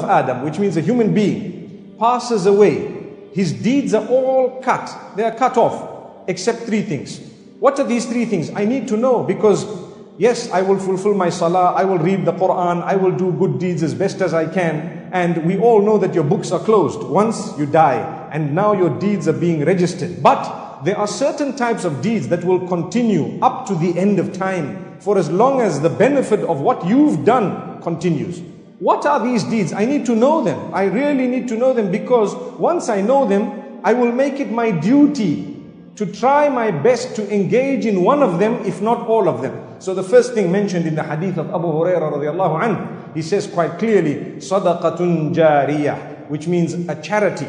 Adam, which means a human being, passes away, his deeds are all cut. They are cut off, except three things. What are these three things? I need to know, because yes, I will fulfill my salah, I will read the Quran, I will do good deeds as best as I can. And we all know that your books are closed once you die, and now your deeds are being registered. But there are certain types of deeds that will continue up to the end of time, for as long as the benefit of what you've done continues. What are these deeds? I need to know them. I really need to know them, because once I know them, I will make it my duty to try my best to engage in one of them, if not all of them. So the first thing mentioned in the hadith of Abu Hurairah radiallahu anhu, he says quite clearly, Sadaqah Jariyah, which means a charity.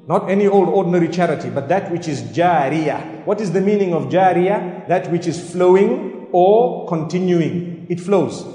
Not any old ordinary charity, but that which is Jariyah. What is the meaning of Jariyah? That which is flowing or continuing. It flows.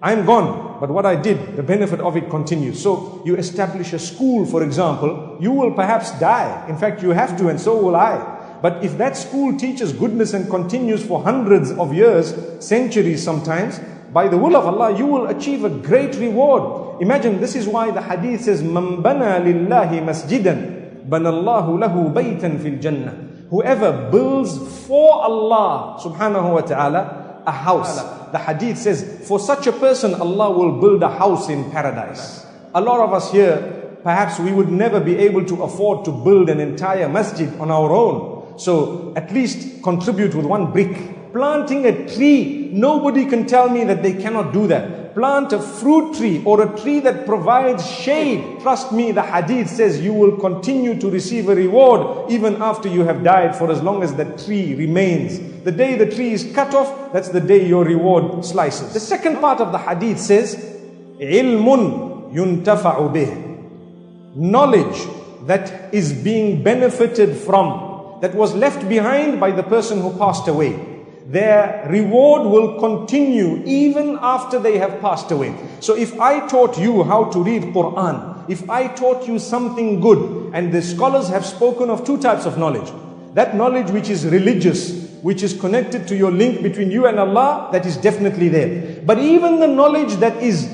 I'm gone, but what I did, the benefit of it continues. So you establish a school, for example, you will perhaps die. In fact, you have to, and so will I. But if that school teaches goodness and continues for hundreds of years, centuries sometimes, by the will of Allah, you will achieve a great reward. Imagine, this is why the hadith says, Man bana lillahi masjidan, banallahu lahu baytan fil jannah. Whoever builds for Allah subhanahu wa ta'ala a house. The hadith says, for such a person, Allah will build a house in paradise. A lot of us here, perhaps we would never be able to afford to build an entire masjid on our own. So at least contribute with one brick. Planting a tree, nobody can tell me that they cannot do that. Plant a fruit tree or a tree that provides shade. Trust me, the hadith says you will continue to receive a reward even after you have died, for as long as the tree remains. The day the tree is cut off, that's the day your reward slices. The second part of the hadith says, ilmun yuntafa'u bih. Knowledge that is being benefited from, that was left behind by the person who passed away. Their reward will continue even after they have passed away. So if I taught you how to read Quran, if I taught you something good, and the scholars have spoken of two types of knowledge. That knowledge which is religious, which is connected to your link between you and Allah, that is definitely there. But even the knowledge that is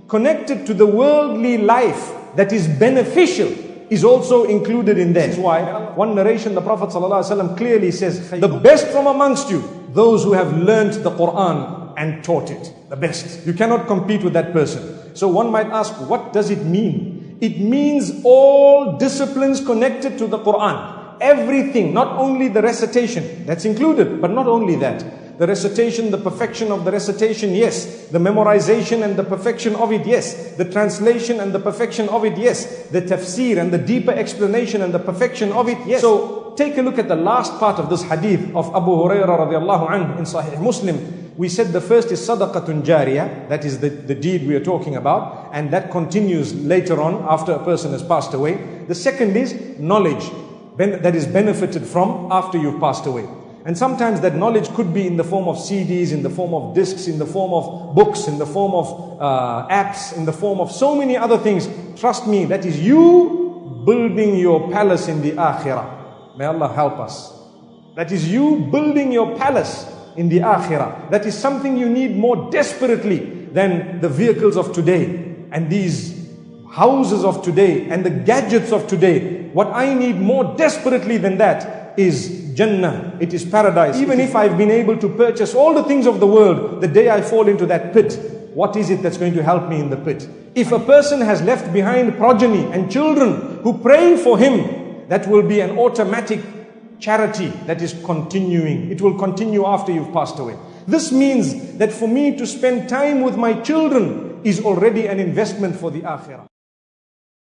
connected to the worldly life, that is beneficial, is also included in there. That's why one narration, the Prophet ﷺ clearly says, the best from amongst you, those who have learnt the Quran and taught it. The best. You cannot compete with that person. So one might ask, what does it mean? It means all disciplines connected to the Quran. Everything, not only the recitation, that's included, but not only that. The recitation, the perfection of the recitation, yes. The memorization and the perfection of it, yes. The translation and the perfection of it, yes. The tafsir and the deeper explanation and the perfection of it, yes. So take a look at the last part of this hadith of Abu Hurairah radiallahu anhu in Sahih Muslim. We said the first is Sadaqah Jariyah, that is the deed we are talking about, and that continues later on after a person has passed away. The second is knowledge that is benefited from after you've passed away. And sometimes that knowledge could be in the form of CDs, in the form of discs, in the form of books, in the form of apps, in the form of so many other things. Trust me, that is you building your palace in the akhirah. May Allah help us. That is you building your palace in the akhirah. That is something you need more desperately than the vehicles of today and these houses of today and the gadgets of today. What I need more desperately than that is Jannah. It is paradise. Even if I've been able to purchase all the things of the world, the day I fall into that pit, what is it that's going to help me in the pit? If a person has left behind progeny and children who pray for him, that will be an automatic charity that is continuing. It will continue after you've passed away. This means that for me to spend time with my children is already an investment for the akhirah.